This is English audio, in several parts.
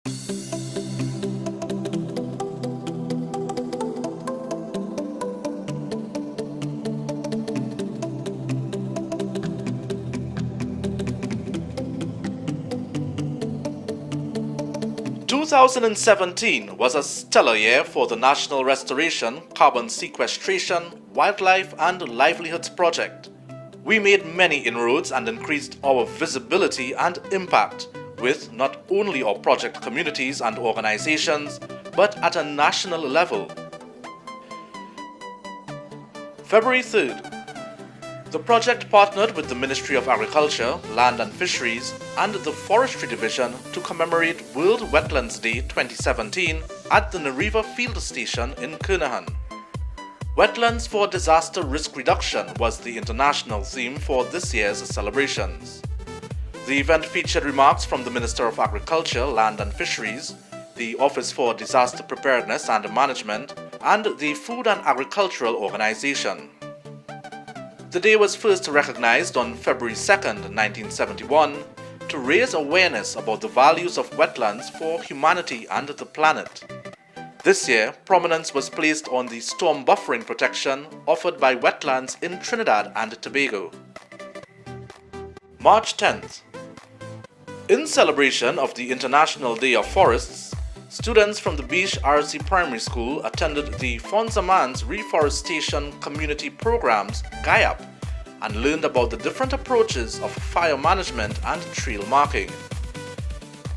2017 was a stellar year for the National Restoration, Carbon Sequestration, Wildlife and Livelihoods Project. We made many inroads and increased our visibility and impact with not only our project communities and organizations, but at a national level. February 3rd, the project partnered with the Ministry of Agriculture, Land and Fisheries and the Forestry Division to commemorate World Wetlands Day 2017 at the Nariva Field Station in Kernahan. Wetlands for Disaster Risk Reduction was the international theme for this year's celebrations. The event featured remarks from the Minister of Agriculture, Land and Fisheries, the Office for Disaster Preparedness and Management, and the Food and Agricultural Organization. The day was first recognized on February 2, 1971, to raise awareness about the values of wetlands for humanity and the planet. This year, prominence was placed on the storm buffering protection offered by wetlands in Trinidad and Tobago. March 10th. In celebration of the International Day of Forests, students from the Beach RC Primary School attended the Fonzamans Reforestation Community Programs GAIAP and learned about the different approaches of fire management and trail marking.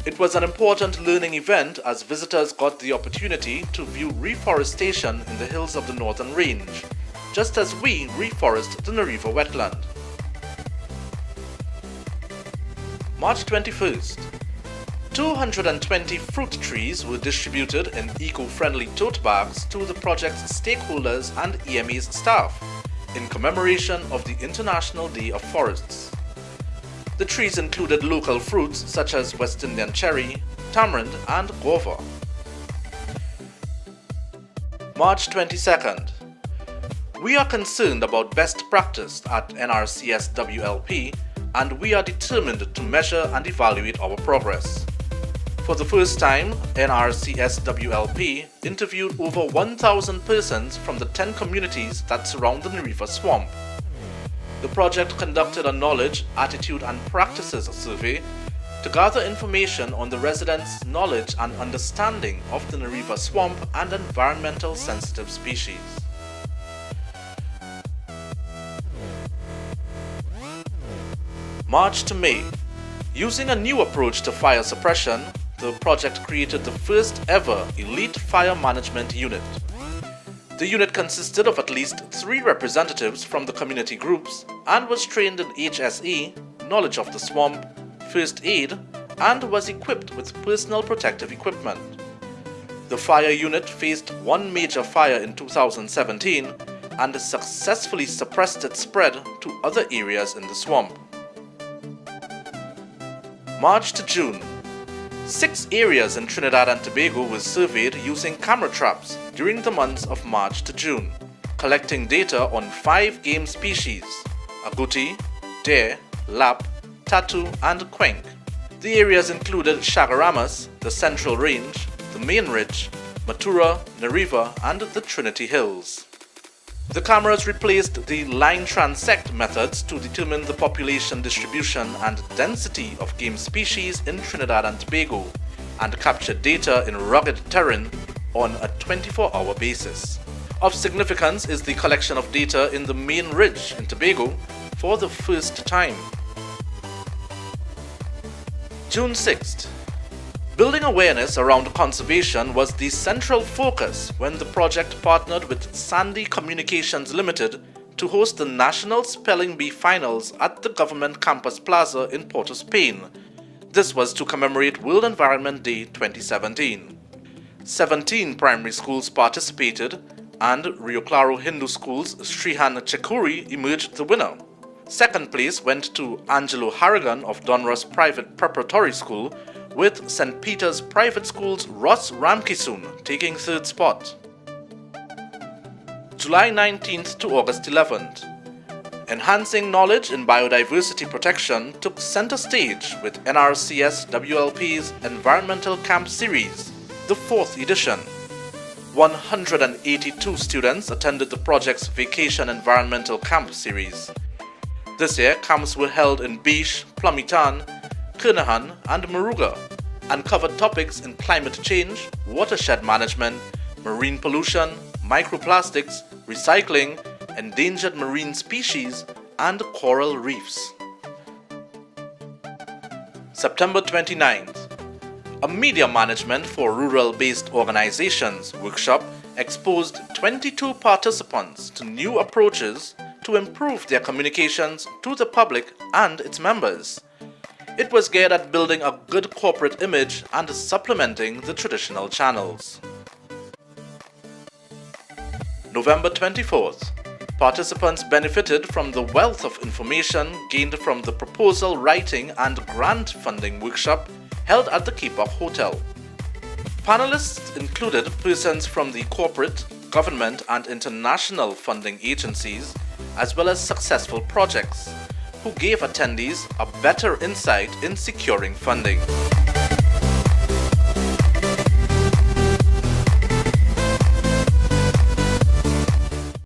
It was an important learning event as visitors got the opportunity to view reforestation in the hills of the Northern Range, just as we reforest the Nariva wetland. March 21st. 220 fruit trees were distributed in eco-friendly tote bags to the project's stakeholders and EMA's staff in commemoration of the International Day of Forests. The trees included local fruits such as West Indian cherry, tamarind and guava. March 22nd. We are concerned about best practice at NRCSWLP and we are determined to measure and evaluate our progress. For the first time, NRCSWLP interviewed over 1,000 persons from the 10 communities that surround the Nariva swamp. The project conducted a knowledge, attitude and practices survey to gather information on the residents' knowledge and understanding of the Nariva swamp and environmental sensitive species. March to May. Using a new approach to fire suppression, the project created the first ever elite fire management unit. The unit consisted of at least 3 representatives from the community groups and was trained in HSE, knowledge of the swamp, first aid, and was equipped with personal protective equipment. The fire unit faced one major fire in 2017 and successfully suppressed its spread to other areas in the swamp. March to June. 6 areas in Trinidad and Tobago were surveyed using camera traps during the months of March to June, collecting data on 5 game species: agouti, deer, lap, tatu, and quenk. The areas included Chagaramas, the Central Range, the Main Ridge, Matura, Nariva, and the Trinity Hills. The cameras replaced the line transect methods to determine the population distribution and density of game species in Trinidad and Tobago and captured data in rugged terrain on a 24-hour basis. Of significance is the collection of data in the Main Ridge in Tobago for the first time. June 6th. Building awareness around conservation was the central focus when the project partnered with Sandy Communications Limited to host the National Spelling Bee Finals at the Government Campus Plaza in Port of Spain. This was to commemorate World Environment Day 2017. 17 primary schools participated and Rio Claro Hindu School's Srihan Chekuri emerged the winner. Second place went to Angelo Harrigan of Donruss Private Preparatory School, with St. Peter's Private School's Ross Ramkisoon taking third spot. July 19th to August 11th. Enhancing knowledge in biodiversity protection took center stage with NRCSWLP's Environmental Camp Series, the 4th edition. 182 students attended the project's Vacation Environmental Camp Series. This year, camps were held in Bish, Plummitan, Kernahan and Muruga and covered topics in climate change, watershed management, marine pollution, microplastics, recycling, endangered marine species, and coral reefs. September 29th. A Media Management for Rural-Based Organizations workshop exposed 22 participants to new approaches to improve their communications to the public and its members. It was geared at building a good corporate image and supplementing the traditional channels. November 24th. Participants benefited from the wealth of information gained from the proposal writing and grant funding workshop held at the Keeper Hotel. Panelists included persons from the corporate, government and international funding agencies, as well as successful projects, who gave attendees a better insight in securing funding.